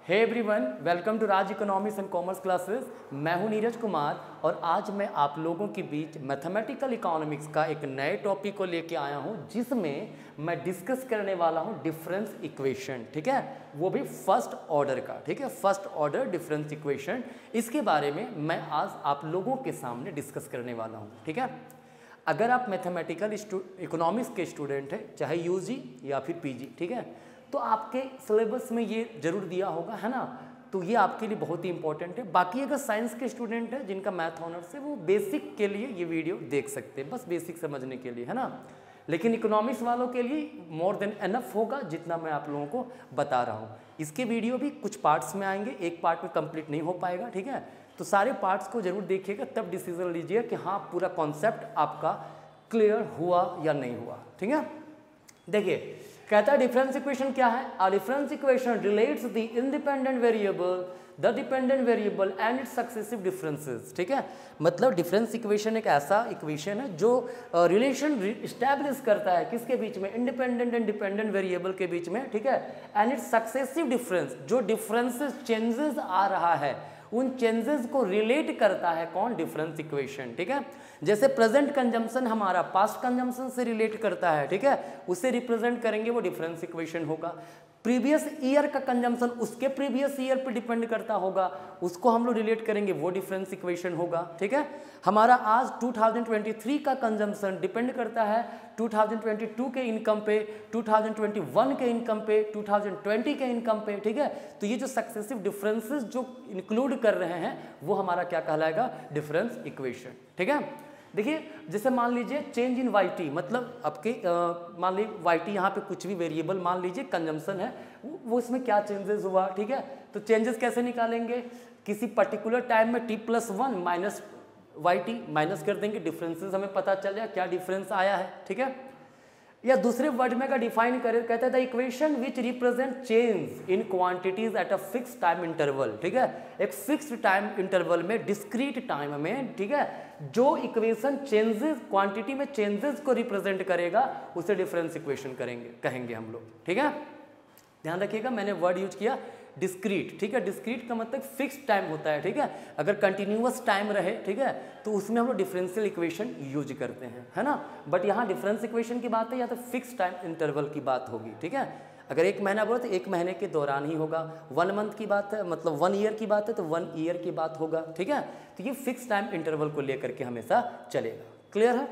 Hey everyone, welcome to Raj economics and commerce classes. मैं हूं नीरज कुमार और आज मैं आप लोगों के बीच मैथमेटिकल इकोनॉमिक्स का एक नए टॉपिक को लेके आया हूं, जिसमें मैं डिस्कस करने वाला हूं डिफरेंस इक्वेशन। ठीक है, वो भी फर्स्ट ऑर्डर का। ठीक है, फर्स्ट ऑर्डर डिफरेंस इक्वेशन, इसके बारे में मैं आज आप लोगों के सामने डिस्कस करने वाला हूँ। ठीक है, अगर आप मैथमेटिकल इकोनॉमिक्स के स्टूडेंट हैं, चाहे यूजी या फिर पीजी, ठीक है, तो आपके सिलेबस में ये जरूर दिया होगा, है ना। तो ये आपके लिए बहुत ही इंपॉर्टेंट है। बाकी अगर साइंस के स्टूडेंट हैं जिनका मैथ ऑनर्स है, वो बेसिक के लिए ये वीडियो देख सकते हैं, बस बेसिक समझने के लिए, है ना। लेकिन इकोनॉमिक्स वालों के लिए मोर देन एनफ होगा जितना मैं आप लोगों को बता रहा हूँ। इसके वीडियो भी कुछ पार्ट्स में आएंगे, एक पार्ट में कंप्लीट नहीं हो पाएगा। ठीक है, तो सारे पार्ट्स को जरूर देखिएगा, तब डिसीजन लीजिए कि हाँ पूरा कॉन्सेप्ट आपका क्लियर हुआ या नहीं हुआ। ठीक है, देखिए कहता है डिफरेंस इक्वेशन क्या है। A difference equation relates the independent variable, the dependent variable and it's successive differences. ठीक है, मतलब डिफरेंस इक्वेशन एक ऐसा इक्वेशन है जो रिलेशन इस्टेब्लिश करता है किसके बीच में, इंडिपेंडेंट एंड डिपेंडेंट वेरिएबल के बीच में। ठीक है, एंड इट्स सक्सेसिव डिफरेंस, जो डिफरेंसेस चेंजेस आ रहा है उन चेंजेस को रिलेट करता है कौन, डिफरेंस इक्वेशन। ठीक है, जैसे प्रेजेंट कंजम्पशन हमारा पास्ट कंजम्पशन से रिलेट करता है, ठीक है, उसे रिप्रेजेंट करेंगे, वो डिफरेंस इक्वेशन होगा। प्रीवियस ईयर का कंजम्पशन उसके प्रीवियस ईयर पे डिपेंड करता होगा, उसको हम लोग रिलेट करेंगे, वो डिफरेंस इक्वेशन होगा। ठीक है, हमारा आज 2023 का कंजम्पशन डिपेंड करता है 2022 के इनकम पे, 2021 के इनकम पे, 2020 के इनकम पे। ठीक है, तो ये जो सक्सेसिव डिफरेंसेस जो इंक्लूड कर रहे हैं वो हमारा क्या कहलाएगा, डिफरेंस इक्वेशन। ठीक है, देखिए जैसे मान लीजिए चेंज इन वाई टी, मतलब आपके मान लीजिए वाई टी यहाँ पे कुछ भी वेरिएबल मान लीजिए कंजम्पशन है, वो इसमें क्या चेंजेस हुआ। ठीक है, तो चेंजेस कैसे निकालेंगे, किसी पर्टिकुलर टाइम में t+1 minus Y T minus कर देंगे, डिफरेंसेस हमें पता चल जाए क्या डिफरेंस आया है। ठीक है, या दूसरे वर्ड में अगर डिफाइन करें, कहता है the equation which represent change in quantities at a fix time interval. ठीक है, एक फिक्स्ड टाइम इंटरवल में, डिस्क्रीट टाइम में, ठीक है, जो इक्वेशन चेंजेस क्वांटिटी में चेंजेस को रिप्रेजेंट करेगा उसे डिफरेंस इक्वेशन कहेंगे हम लोग। ठीक है, ध्यान रखिएगा मैंने वर्ड यूज किया डिस्क्रीट। ठीक है, डिस्क्रीट का मतलब फिक्स टाइम होता है। ठीक है, अगर कंटिन्यूअस टाइम रहे, ठीक है, तो उसमें हम लोग डिफरेंशियल इक्वेशन यूज करते हैं, है ना। बट यहाँ डिफरेंस इक्वेशन की बात है या तो फिक्स टाइम इंटरवल की बात होगी। ठीक है, अगर एक महीना बोलो तो एक महीने के दौरान ही होगा, 1 मंथ की बात है, मतलब 1 ईयर की बात है तो 1 ईयर की बात होगा। ठीक है, तो ये फिक्स टाइम इंटरवल को लेकर के हमेशा चलेगा। क्लियर है।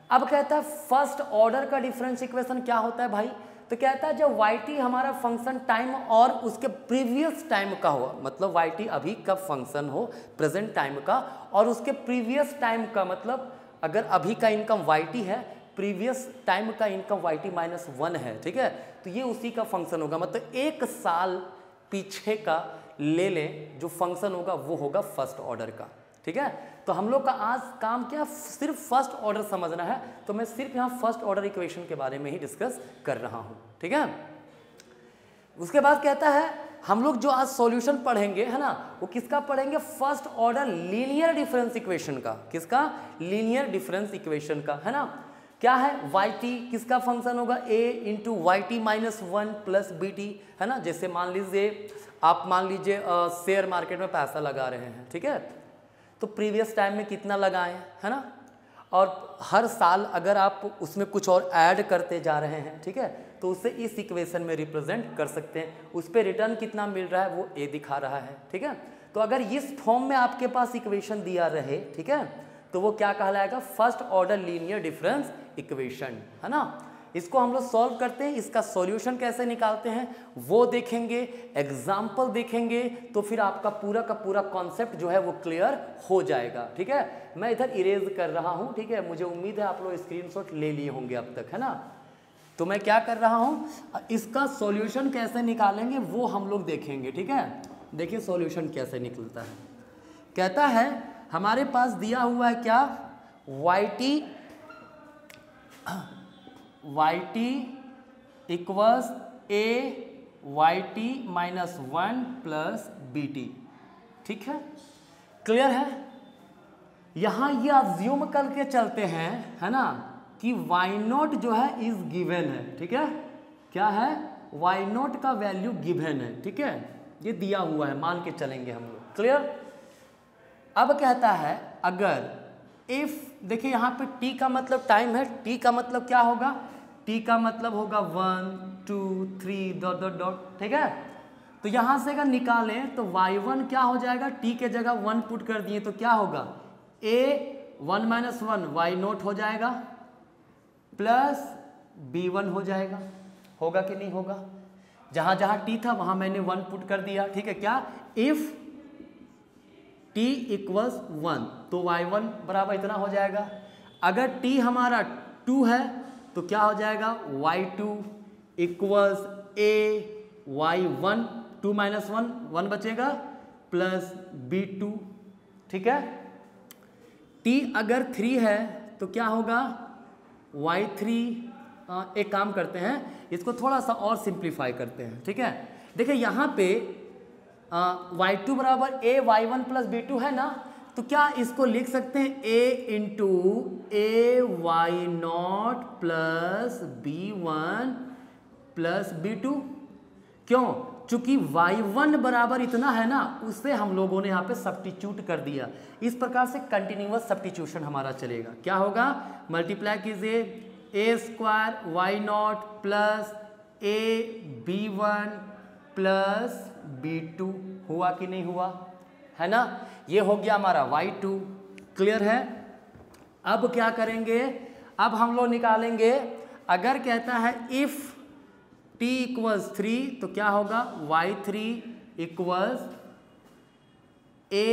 अब कहता है फर्स्ट ऑर्डर का डिफरेंस इक्वेशन क्या होता है भाई, तो कहता है जब वाई टी हमारा फंक्शन टाइम और उसके प्रीवियस टाइम का हो, मतलब वाई टी अभी का फंक्शन हो प्रेजेंट टाइम का, और उसके प्रीवियस टाइम का, मतलब अगर अभी का इनकम वाई टी है, प्रीवियस टाइम का इनकम वाई टी -1 है। ठीक है, तो ये उसी का फंक्शन होगा, मतलब 1 साल पीछे का ले लें जो फंक्शन होगा वो होगा फर्स्ट ऑर्डर का। ठीक है, तो हम लोग का आज काम क्या, सिर्फ फर्स्ट ऑर्डर समझना है, तो मैं सिर्फ यहाँ फर्स्ट ऑर्डर इक्वेशन के बारे में ही डिस्कस कर रहा हूँ। ठीक है, उसके बाद कहता है हम लोग जो आज सॉल्यूशन पढ़ेंगे, है ना, वो किसका पढ़ेंगे, first order linear difference equation का। किसका, लीनियर डिफरेंस इक्वेशन का, है ना। क्या है, वाई टी किसका फंक्शन होगा, a into Y T -1 plus B T, है ना। जैसे मान लीजिए आप शेयर मार्केट में पैसा लगा रहे हैं, ठीक है, तो प्रीवियस टाइम में कितना लगाएं, है ना, और हर साल अगर आप उसमें कुछ और ऐड करते जा रहे हैं, ठीक है, तो उसे इस इक्वेशन में रिप्रेजेंट कर सकते हैं। उस पर रिटर्न कितना मिल रहा है वो ए दिखा रहा है। ठीक है, तो अगर इस फॉर्म में आपके पास इक्वेशन दिया रहे, ठीक है, तो वो क्या कहलाएगा, first order linear difference equation, है ना। इसको हम लोग सॉल्व करते हैं, इसका सॉल्यूशन कैसे निकालते हैं वो देखेंगे, एग्जाम्पल देखेंगे, तो फिर आपका पूरा का पूरा कॉन्सेप्ट जो है वो क्लियर हो जाएगा। ठीक है, मैं इधर इरेज कर रहा हूं। ठीक है, मुझे उम्मीद है आप लोग स्क्रीनशॉट ले लिए होंगे अब तक, है ना। तो मैं क्या कर रहा हूं, इसका सॉल्यूशन कैसे निकालेंगे वो हम लोग देखेंगे। ठीक है, देखिए सॉल्यूशन कैसे निकलता है। कहता है हमारे पास दिया हुआ है क्या, Y T equals A Y T -1 plus B T. ठीक है, क्लियर है। यहां ये अज्यूम करके चलते हैं, है ना, कि वाई नॉट जो है इज गिवन है। ठीक है, क्या है, वाई नॉट का वैल्यू गिवन है। ठीक है, ये दिया हुआ है, मान के चलेंगे हम लोग। क्लियर। अब कहता है अगर इफ, देखिए यहाँ पे t का मतलब टाइम है, t का मतलब क्या होगा, t का मतलब होगा 1 2 3 डॉट डॉट डॉट, ठीक है। तो यहाँ से अगर निकालें तो y1 क्या हो जाएगा, t के जगह 1 पुट कर दिए तो क्या होगा, a 1 माइनस 1 y नोट हो जाएगा प्लस b1 हो जाएगा। होगा कि नहीं होगा, जहाँ जहाँ t था वहाँ मैंने 1 पुट कर दिया, ठीक है। क्या, इफ t इक्वल्स 1 तो y1 बराबर इतना हो जाएगा। अगर t हमारा 2 है तो क्या हो जाएगा, y2 equals a y1 2 minus 1 1 बचेगा प्लस b2, ठीक है। t अगर 3 है तो क्या होगा, y3, एक काम करते हैं इसको थोड़ा सा और सिंप्लीफाई करते हैं, ठीक है। देखिए यहाँ पे y2 बराबर a y1 प्लस b2 है ना, तो क्या इसको लिख सकते हैं a into a y naught plus b1 plus b2। क्यों, चूंकि y1 बराबर इतना है ना, उससे हम लोगों ने यहाँ पे सब्स्टिट्यूट कर दिया। इस प्रकार से कंटिन्यूअस सब्स्टिट्यूशन हमारा चलेगा। क्या होगा, मल्टीप्लाई कीजिए a square Y naught plus a b1 plus b2, हुआ कि नहीं हुआ, है ना। ये हो गया हमारा y2। क्लियर है। अब क्या करेंगे, अब हम लोग निकालेंगे, अगर कहता है इफ t इक्वल्स 3 तो क्या होगा, y3 equals a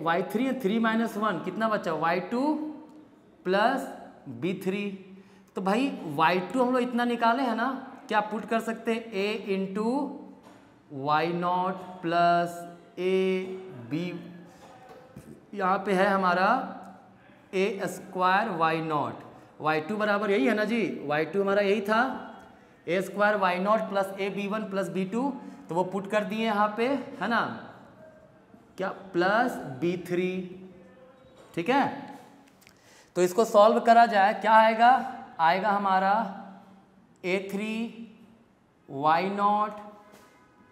y3 3 minus 1 कितना बचा, y2 प्लस b3। तो भाई y2 हम लोग इतना निकाले हैं ना, क्या पुट कर सकते हैं a into Y naught plus a b, यहाँ पे है हमारा a square Y not, y2 बराबर यही है ना जी, y2 हमारा यही था a square Y naught plus a b1 plus b2, तो वो पुट कर दिए यहाँ पे, है ना, क्या प्लस b3, ठीक है। तो इसको सॉल्व करा जाए, क्या आएगा, आएगा हमारा a3 Y naught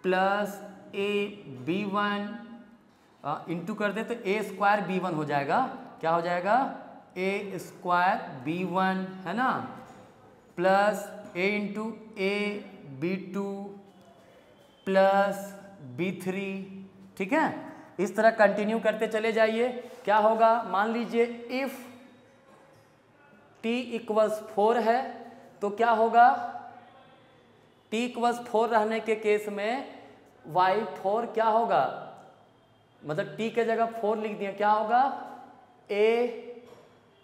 plus a b1 into कर दे तो a स्क्वायर b1 हो जाएगा, क्या हो जाएगा, a स्क्वायर b1, है ना, plus a into a b2 plus b3, ठीक है। इस तरह कंटिन्यू करते चले जाइए। क्या होगा, मान लीजिए इफ t इक्वल्स 4 है तो क्या होगा, t इक्वल्स 4 रहने के केस में y4 क्या होगा, मतलब t के जगह 4 लिख दिए, क्या होगा, a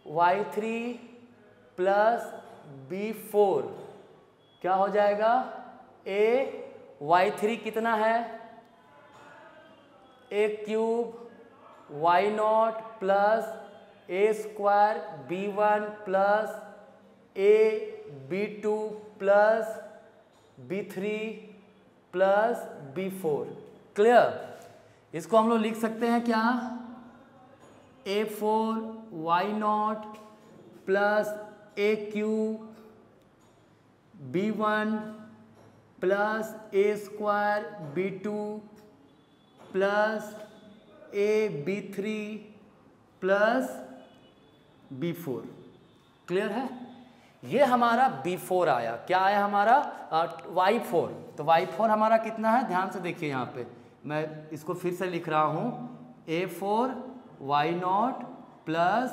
y3 प्लस b4, क्या हो जाएगा, a y3 कितना है, a cube Y naught plus a square b1 plus a b2 plus b3 plus b4। Clear. इसको हम लोग लिख सकते हैं क्या, a4 Y naught plus a cube b1 plus a square b2 plus a b3 plus b4। Clear है। ये हमारा b4 आया, क्या आया हमारा y4। तो y4 हमारा कितना है, ध्यान से देखिए, यहाँ पे मैं इसको फिर से लिख रहा हूँ, a4 Y naught plus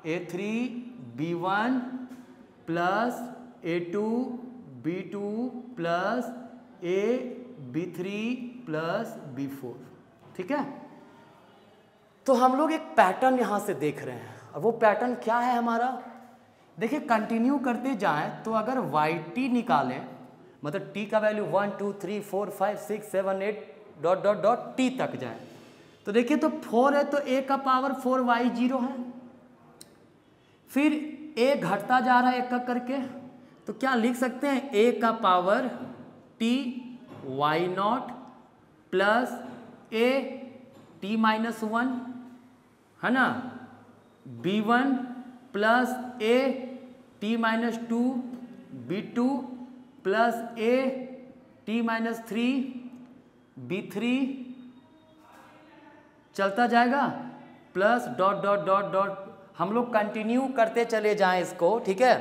a3 b1 plus a2 b2 plus a b3 plus b4, ठीक है। तो हम लोग एक पैटर्न यहाँ से देख रहे हैं, और वो पैटर्न क्या है हमारा, देखिए कंटिन्यू करते जाएं तो अगर yt निकालें, मतलब t का value 1 2 3 4 5 6 7 8 dot dot dot t तक जाए, तो देखिए तो 4 है तो a का पावर 4 y0 है, फिर a घटता जा रहा है एक एक करके, तो क्या लिख सकते हैं, a का power t Y naught plus a t minus 1, है ना, b1 plus a t minus 2 b2 plus a t-3 b3 चलता जाएगा plus dot dot dot dot, हम लोग कंटिन्यू करते चले जाएं इसको, ठीक है।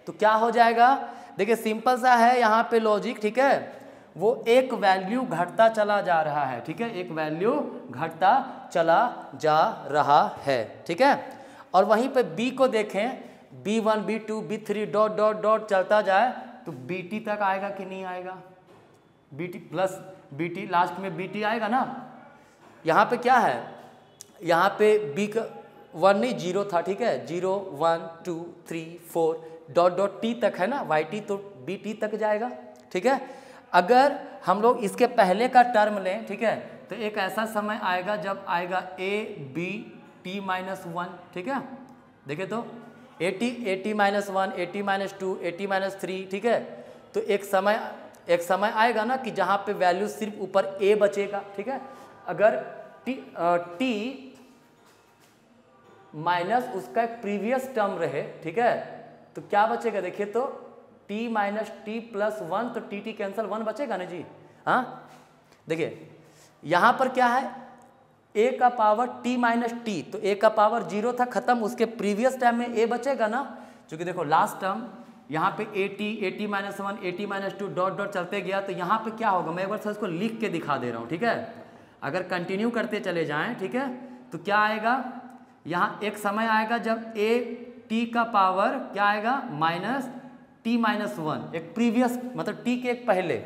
तो क्या हो जाएगा, देखिए सिंपल सा है यहाँ पे लॉजिक, ठीक है। वो एक वैल्यू घटता चला जा रहा है, ठीक है, एक वैल्यू घटता चला जा रहा है, ठीक है। और वहीं पे b को देखें, b1 b2 b3 dot dot dot चलता जाए तो bt तक आएगा कि नहीं आएगा, bt प्लस bt, लास्ट में bt आएगा ना। यहाँ पे क्या है, यहाँ पे b का 1 नहीं 0 था, ठीक है, 0 1 2 3 4 डॉट डॉट t तक है ना, yt तो bt तक जाएगा, ठीक है। अगर हम लोग इसके पहले का टर्म लें, ठीक है, तो एक ऐसा समय आएगा जब आएगा a b t-1, ठीक है। देखिए तो at-1 at-2 at-3, ठीक है। तो एक समय आएगा ना कि जहाँ पे वैल्यू सिर्फ ऊपर a बचेगा, ठीक है। अगर t माइनस उसका एक प्रीवियस टर्म रहे, ठीक है, तो क्या बचेगा, देखिए तो t माइनस टी प्लस 1, तो टी कैंसिल 1 बचेगा ना जी। हाँ देखिए यहाँ पर क्या है, a का पावर t माइनस टी, तो a का पावर 0 था, खत्म, उसके प्रीवियस टाइम में a बचेगा ना, क्योंकि देखो लास्ट टर्म यहाँ पे at-1 at-2 डॉट डॉट चलते गया, तो यहाँ पे क्या होगा, मैं एक बार से इसको लिख के दिखा दे रहा हूँ, ठीक है। अगर कंटिन्यू करते चले जाएं, ठीक है, तो क्या आएगा, यहाँ एक समय आएगा जब a t का पावर क्या आएगा माइनस t-1, एक प्रीवियस मतलब t के एक पहले,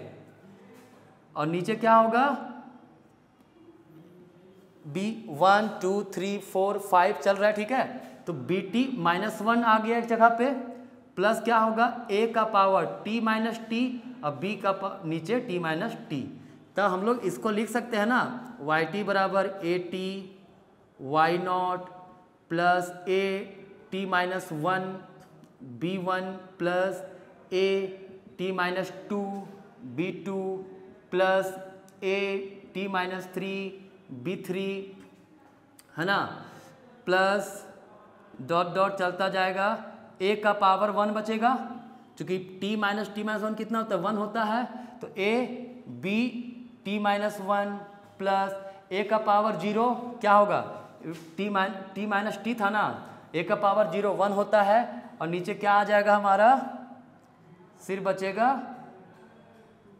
और नीचे क्या होगा b 1 2 3 4 5 चल रहा है, ठीक है। तो bt-1 आ गया एक जगह पे, प्लस क्या होगा a का पावर t-t और b का नीचे t-t, तो हम लोग इसको लिख सकते हैं ना, yt बराबर at y0 plus a t-1 b1 plus a t-2 b2 plus a t-3 b3, है ना, प्लस डॉट डॉट चलता जाएगा, a का पावर 1 बचेगा, क्योंकि t-1 कितना होता है 1 होता है, तो a b t-1 plus a का पावर 0 क्या होगा, t था ना, a का पावर 0 1 होता है, और नीचे क्या आ जाएगा हमारा, सिर्फ बचेगा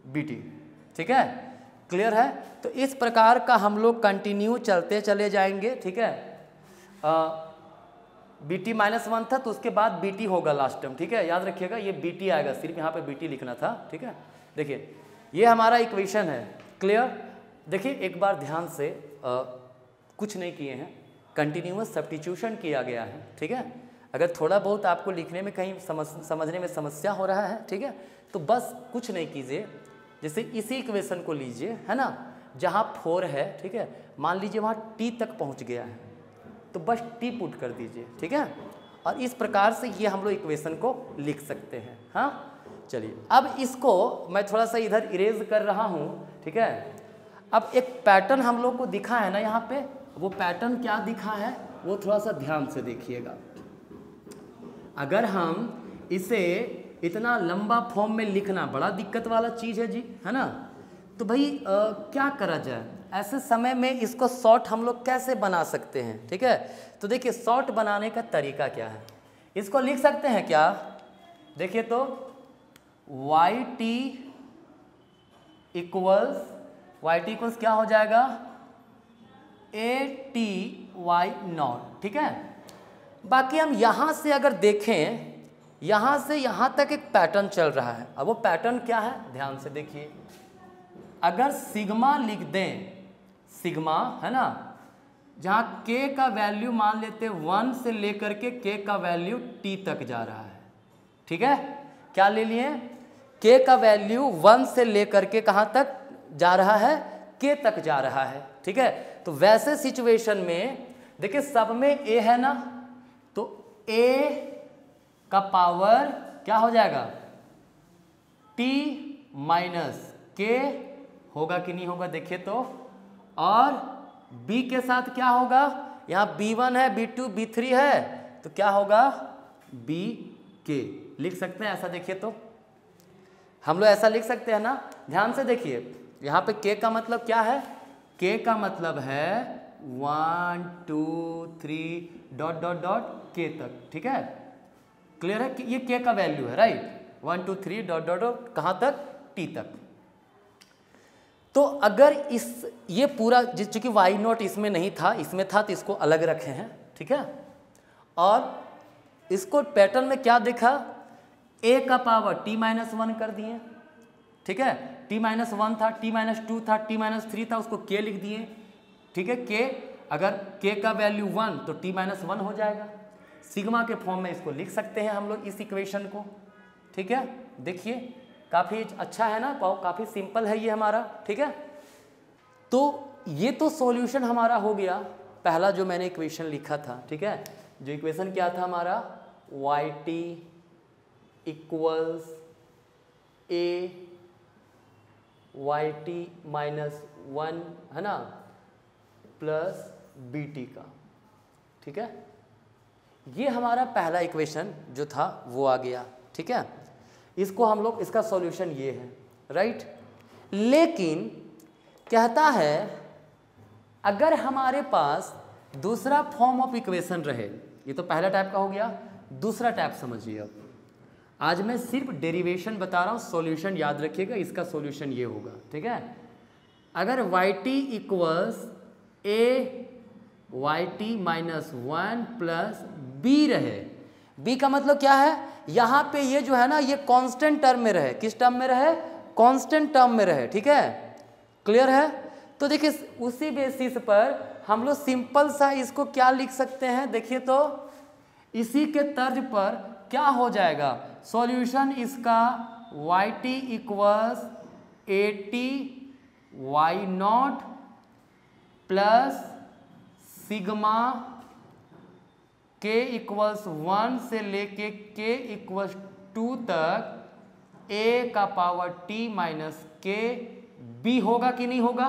bt, ठीक है, क्लियर है। तो इस प्रकार का हम लोग कंटिन्यू चलते चले जाएंगे, ठीक है। bt-1 था तो उसके बाद bt होगा लास्ट टर्म, ठीक है, याद रखिएगा ये bt आएगा, सिर्फ यहाँ पे bt लिखना था, ठीक है। देखिए ये हमारा इक्वेशन है, क्लियर। देखिए एक बार ध्यान से, कुछ नहीं किए हैं, कंटिन्यूअस सब्स्टिट्यूशन किया गया है, ठीक है। अगर थोड़ा बहुत आपको लिखने में कहीं समझने में समस्या हो रहा है, ठीक है, तो बस कुछ नहीं कीजिए, जैसे इसी इक्वेशन को लीजिए, है ना, जहाँ 4 है, ठीक है, मान लीजिए वहाँ t तक पहुँच गया है, तो बस t पुट कर दीजिए, ठीक है। और इस प्रकार से ये हम लोग इक्वेशन को लिख सकते हैं। हाँ चलिए, अब इसको मैं थोड़ा सा इधर इरेज कर रहा हूँ, ठीक है। अब एक पैटर्न हम लोग को दिखा है ना यहाँ पे, वो पैटर्न क्या दिखा है वो थोड़ा सा ध्यान से देखिएगा। अगर हम इसे इतना लंबा फॉर्म में लिखना बड़ा दिक्कत वाला चीज़ है जी, है ना, तो भाई क्या करा जाए, ऐसे समय में इसको शॉर्ट हम लोग कैसे बना सकते हैं, ठीक है। तो देखिए शॉर्ट बनाने का तरीका क्या है, इसको लिख सकते हैं क्या, देखिए तो yt इक्वल्स क्या हो जाएगा at/y0, ठीक है। बाकी हम यहाँ से अगर देखें, यहाँ से यहाँ तक एक पैटर्न चल रहा है। अब वो पैटर्न क्या है ध्यान से देखिए, अगर सिग्मा लिख दें, सिग्मा है ना, जहाँ k का वैल्यू मान लेते 1 से लेकर के k का वैल्यू t तक जा रहा है, ठीक है। क्या ले लिए, k का वैल्यू 1 से लेकर के कहाँ तक जा रहा है, k तक जा रहा है, ठीक है। तो वैसे सिचुएशन में देखिए सब में a है ना, तो a का पावर क्या हो जाएगा t माइनस k होगा कि नहीं होगा, देखिए तो। और b के साथ क्या होगा, यहाँ b1 है, b2 b3 है, तो क्या होगा bk लिख सकते हैं ऐसा, देखिए तो। हम लोग ऐसा लिख सकते हैं ना, ध्यान से देखिए, यहाँ पे k का मतलब क्या है, k का मतलब है 1 2 3 डॉट डॉट डॉट k तक, ठीक है, क्लियर है कि ये k का वैल्यू है, राइट, 1 2 3 डॉट डॉट डॉट कहाँ तक, t तक। तो अगर इस ये पूरा चूंकि वाई नॉट इसमें नहीं था, इसमें था तो इसको अलग रखे हैं, ठीक है, और इसको पैटर्न में क्या देखा, a का पावर t-1 कर दिए, ठीक है, t-1 था, t-2 था, t-3 था, उसको k लिख दिए, ठीक है, k अगर k का वैल्यू 1 तो t-1 हो जाएगा, सिग्मा के फॉर्म में इसको लिख सकते हैं हम लोग इस इक्वेशन को, ठीक है, देखिए काफ़ी अच्छा है ना, काफ़ी सिंपल है ये हमारा, ठीक है। तो ये तो सॉल्यूशन हमारा हो गया, पहला जो मैंने इक्वेशन लिखा था, ठीक है, जो इक्वेशन क्या था हमारा, yt इक्वल्स a yt-1 है ना प्लस bt का, ठीक है, ये हमारा पहला इक्वेशन जो था वो आ गया, ठीक है, इसको हम लोग, इसका सॉल्यूशन ये है, राइट। लेकिन कहता है अगर हमारे पास दूसरा फॉर्म ऑफ इक्वेशन रहे, ये तो पहला टाइप का हो गया, दूसरा टाइप समझिए। अब आज मैं सिर्फ डेरिवेशन बता रहा हूँ, सॉल्यूशन याद रखिएगा, इसका सॉल्यूशन ये होगा, ठीक है। अगर yt equals a yt-1 plus b रहे, b का मतलब क्या है, यहाँ पे ये जो है ना ये कांस्टेंट टर्म में रहे, किस टर्म में रहे, कांस्टेंट टर्म में रहे, ठीक है, क्लियर है। तो देखिए उसी बेसिस पर हम लोग सिंपल सा इसको क्या लिख सकते हैं, देखिए तो इसी के तर्ज पर क्या हो जाएगा, सॉल्यूशन इसका yt equals at y0 plus sigma k equals 1 से लेके k इक्वल्स 2 तक a का पावर t-k b होगा कि नहीं होगा।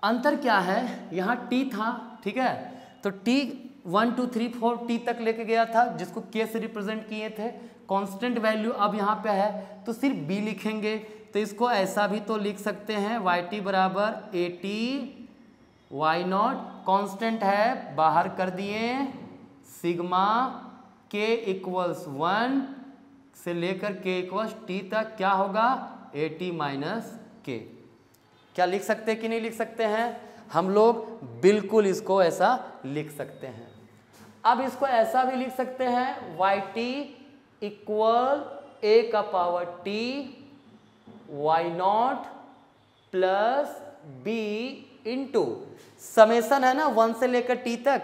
अंतर क्या है, यहाँ t था, ठीक है, तो t 1 2 3 4 t तक लेके गया था, जिसको k से रिप्रेजेंट किए थे, कांस्टेंट वैल्यू अब यहाँ पे है तो सिर्फ b लिखेंगे, तो इसको ऐसा भी तो लिख सकते हैं yt बराबर at y0 कांस्टेंट है, बाहर कर दिए, सिग्मा k इक्वल्स 1 से लेकर k इक्वल्स t तक क्या होगा, at-k। क्या लिख सकते हैं कि नहीं लिख सकते हैं, हम लोग बिल्कुल इसको ऐसा लिख सकते हैं। अब इसको ऐसा भी लिख सकते हैं, yt इक्वल a का power t y0 plus b into summation है ना 1 से लेकर t तक,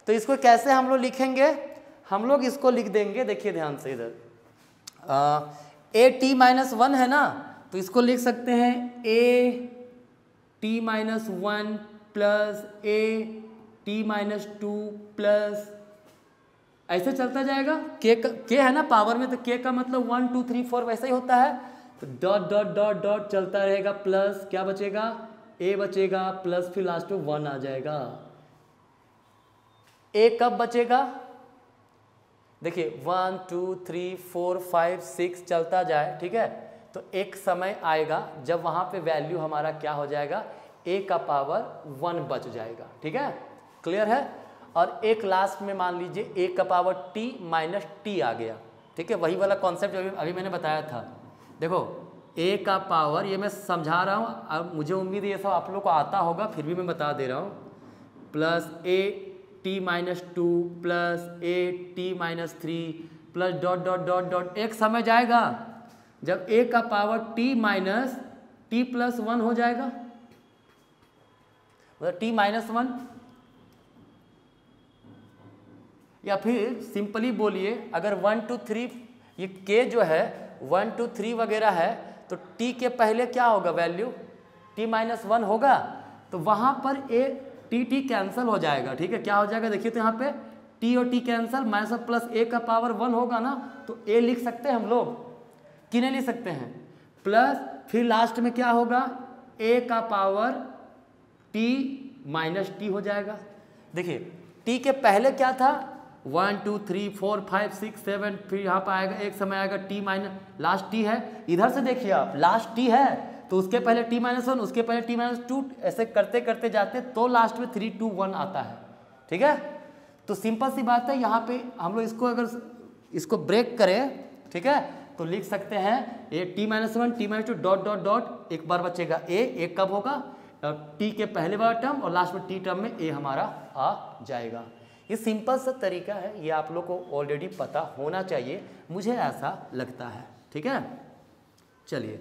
तो इसको कैसे हम लोग लिखेंगे, हम लोग इसको लिख देंगे, देखिए ध्यान से इधर at-1 है ना, तो इसको लिख सकते हैं at-1 प्लस at-2 प्लस, ऐसे चलता जाएगा, k है ना पावर में, तो k का मतलब 1 2 3 4 वैसे ही होता है, तो डॉट डॉट डॉट डॉट चलता रहेगा, प्लस क्या बचेगा, a बचेगा, प्लस फिर लास्ट में 1 आ जाएगा। a कब बचेगा, देखिए 1 2 3 4 5 6 चलता जाए, ठीक है, तो एक समय आएगा जब वहाँ पे वैल्यू हमारा क्या हो जाएगा, a का पावर 1 बच जाएगा, ठीक है, क्लियर है। और एक लास्ट में मान लीजिए a का पावर t-t आ गया, ठीक है, वही वाला कॉन्सेप्ट अभी मैंने बताया था। देखो a का पावर, ये मैं समझा रहा हूँ, अब मुझे उम्मीद है ये सब आप लोग को आता होगा, फिर भी मैं बता दे रहा हूँ, plus at-2 plus at-3 plus dot dot dot dot, एक समय जाएगा जब a का पावर t प्लस 1 हो जाएगा, मतलब t-1, या फिर सिंपली बोलिए अगर 1 2 3 ये k जो है 1 2 3 वगैरह है, तो t के पहले क्या होगा वैल्यू, t-1 होगा, तो वहाँ पर t कैंसिल हो जाएगा, ठीक है, क्या हो जाएगा, देखिए तो यहाँ पे t और t cancel, minus plus a का पावर 1 होगा ना, तो a लिख सकते हैं हम लोग कि नहीं लिख सकते हैं, प्लस फिर लास्ट में क्या होगा, a का पावर t-t हो जाएगा। देखिए t के पहले क्या था, 1 2 3 4 5 6 7, फिर यहाँ पर आएगा एक समय आएगा t माइनस लास्ट t है। इधर से देखिए आप, लास्ट t है तो उसके पहले t-1, उसके पहले t-2, ऐसे करते करते जाते तो लास्ट में 3 2 1 आता है। ठीक है, तो सिंपल सी बात है, यहाँ पे हम लोग इसको अगर इसको ब्रेक करें, ठीक है, तो लिख सकते हैं ए t-1 t-2 dot dot dot, एक बार बचेगा a, एक कब होगा t के पहले वाला टर्म और लास्ट में t टर्म में a हमारा आ जाएगा। ये सिंपल सा तरीका है, ये आप लोग को ऑलरेडी पता होना चाहिए, मुझे ऐसा लगता है। ठीक है, चलिए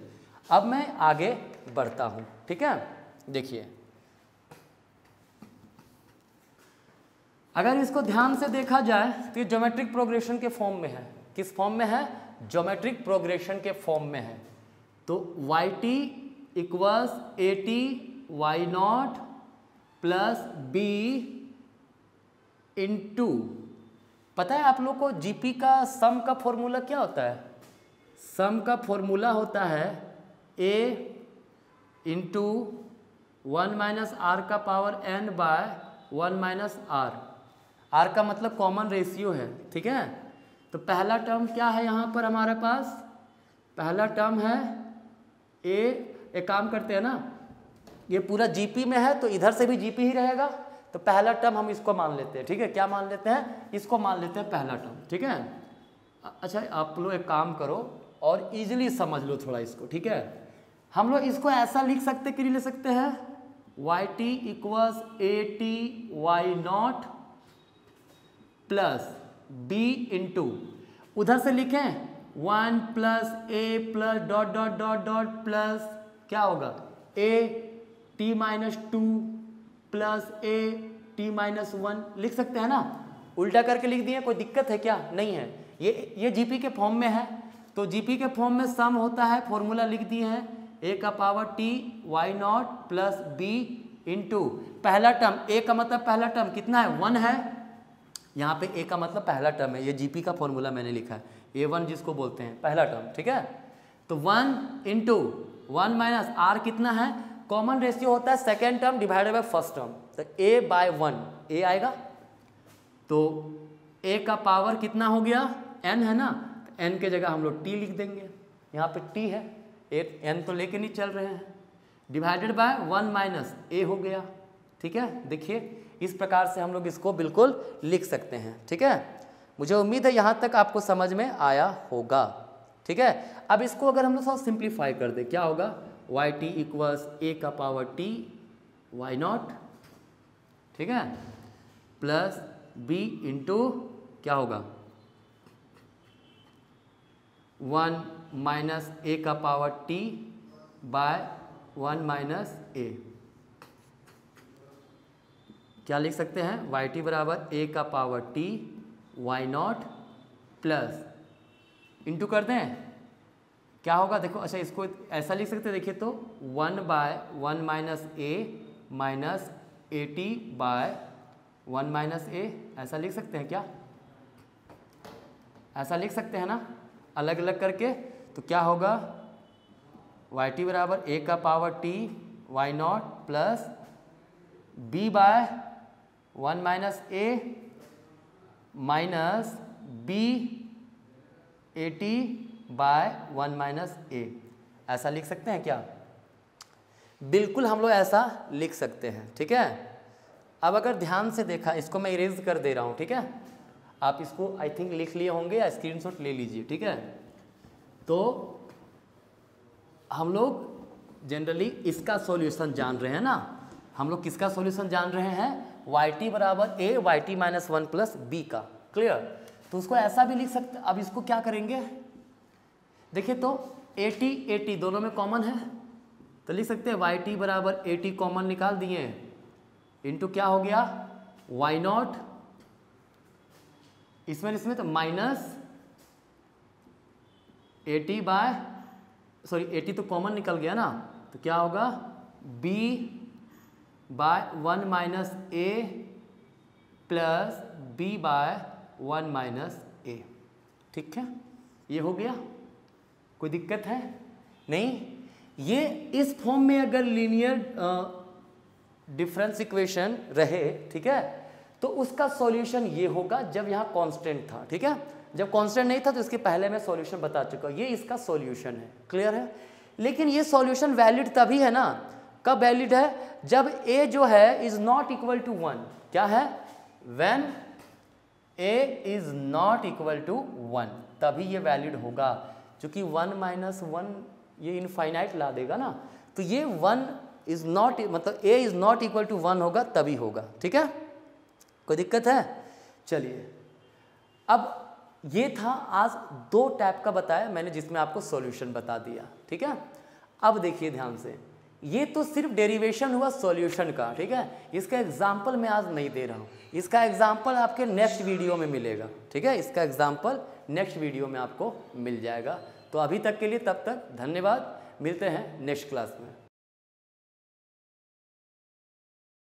अब मैं आगे बढ़ता हूँ। ठीक है, देखिए अगर इसको ध्यान से देखा जाए तो ये ज्योमेट्रिक प्रोग्रेशन के फॉर्म में है। किस फॉर्म में है? ज्योमेट्रिक प्रोग्रेशन के फॉर्म में है। तो yt equals at y naught plus b into, पता है आप लोग को जीपी का सम का फॉर्मूला क्या होता है? सम का फॉर्मूला होता है a इंटू 1 माइनस आर का power n by 1 minus R का मतलब कॉमन रेशियो है। ठीक है, तो पहला टर्म क्या है यहाँ पर हमारे पास? पहला टर्म है a, एक काम करते हैं ना, ये पूरा जीपी में है तो इधर से भी जीपी ही रहेगा, तो पहला टर्म हम इसको मान लेते हैं। ठीक है, क्या मान लेते हैं? इसको मान लेते हैं पहला टर्म। ठीक है, अच्छा आप लोग एक काम करो और इजीली समझ लो थोड़ा इसको। ठीक है, हम लोग इसको ऐसा लिख सकते कि नहीं ले सकते हैं? yt equals at y naught plus b into, उधर से लिखें 1 plus a plus dot dot dot dot plus क्या होगा a t-2 plus a t-1 लिख सकते हैं ना? उल्टा करके लिख दिए, कोई दिक्कत है क्या? नहीं है। ये जीपी के फॉर्म में है, तो जीपी के फॉर्म में सम होता है, फॉर्मूला लिख दिए हैं a का power t y naught plus b into पहला टर्म, a का मतलब पहला टर्म कितना है? 1 है, यहाँ पे a का मतलब पहला टर्म है, ये जीपी का फॉर्मूला मैंने लिखा है, a1 जिसको बोलते हैं पहला टर्म। ठीक है, तो 1 इंटू 1 माइनस आर कितना है? कॉमन रेशियो होता है second term divided by first term, तो a बाय 1 a आएगा, तो a का पावर कितना हो गया? n है ना, तो n के जगह हम लोग t लिख देंगे, यहाँ पे t है, n तो लेके नहीं चल रहे हैं, डिवाइडेड बाय 1 माइनस a हो गया। ठीक है, देखिए इस प्रकार से हम लोग इसको बिल्कुल लिख सकते हैं। ठीक है, मुझे उम्मीद है यहाँ तक आपको समझ में आया होगा। ठीक है, अब इसको अगर हम लोग थोड़ा सिंप्लीफाई कर दें, क्या होगा? yt इक्वल्स a का पावर t y नॉट, ठीक है, प्लस b इंटू क्या होगा? 1 माइनस a का power t by 1 minus a, क्या लिख सकते हैं? yt बराबर a का power t y naught plus into कर दें, क्या होगा? देखो, अच्छा इसको ऐसा लिख सकते हैं, देखिए तो 1 by 1 minus a minus at by 1 minus a, ऐसा लिख सकते हैं क्या? ऐसा लिख सकते हैं ना, अलग अलग करके, तो क्या होगा? yt बराबर a का power t y naught plus b by 1 minus a minus b at by 1 minus a, ऐसा लिख सकते हैं क्या? बिल्कुल हम लोग ऐसा लिख सकते हैं। ठीक है, अब अगर ध्यान से देखा, इसको मैं इरेज कर दे रहा हूँ। ठीक है, आप इसको आई थिंक लिख लिए होंगे या स्क्रीनशॉट ले लीजिए। ठीक है, तो हम लोग जनरली इसका सॉल्यूशन जान रहे हैं ना, हम लोग किसका सॉल्यूशन जान रहे हैं? yt बराबर a yt minus 1 plus b का। क्लियर, तो उसको ऐसा भी लिख सकते। अब इसको क्या करेंगे? देखिए तो at दोनों में कॉमन है, तो लिख सकते हैं yt बराबर at कॉमन निकाल दिए, इंटू क्या हो गया? y नॉट, इसमें तो minus at by, sorry at तो कॉमन निकल गया ना, तो क्या होगा? b by 1 minus a plus b by 1 minus a। ठीक है, ये हो गया, कोई दिक्कत है? नहीं। ये इस फॉर्म में अगर लीनियर डिफरेंस इक्वेशन रहे, ठीक है, तो उसका सॉल्यूशन ये होगा जब यहाँ कांस्टेंट था, ठीक है। जब कांस्टेंट नहीं था तो इसके पहले मैं सॉल्यूशन बता चुका हूँ, ये इसका सॉल्यूशन है, क्लियर है। लेकिन ये सॉल्यूशन वैलिड तभी है ना, कब वैलिड है, जब a जो है इज नॉट इक्वल टू 1, क्या है, when a is not equal to 1, तभी ये वैलिड होगा। क्योंकि 1 माइनस 1 ये इनफाइनाइट ला देगा ना, तो ये 1 इज नॉट, मतलब a is not equal to 1 होगा तभी होगा, ठीक है। कोई दिक्कत है? चलिए, अब ये था आज 2 टाइप का बताया मैंने जिसमें आपको सॉल्यूशन बता दिया, ठीक है। अब देखिए ध्यान से, ये तो सिर्फ डेरिवेशन हुआ सॉल्यूशन का, ठीक है। इसका एग्जाम्पल मैं आज नहीं दे रहा हूँ, इसका एग्जाम्पल आपके नेक्स्ट वीडियो में मिलेगा, ठीक है। इसका एग्जाम्पल नेक्स्ट वीडियो में आपको मिल जाएगा। तो अभी तक के लिए तब तक धन्यवाद, मिलते हैं नेक्स्ट क्लास में।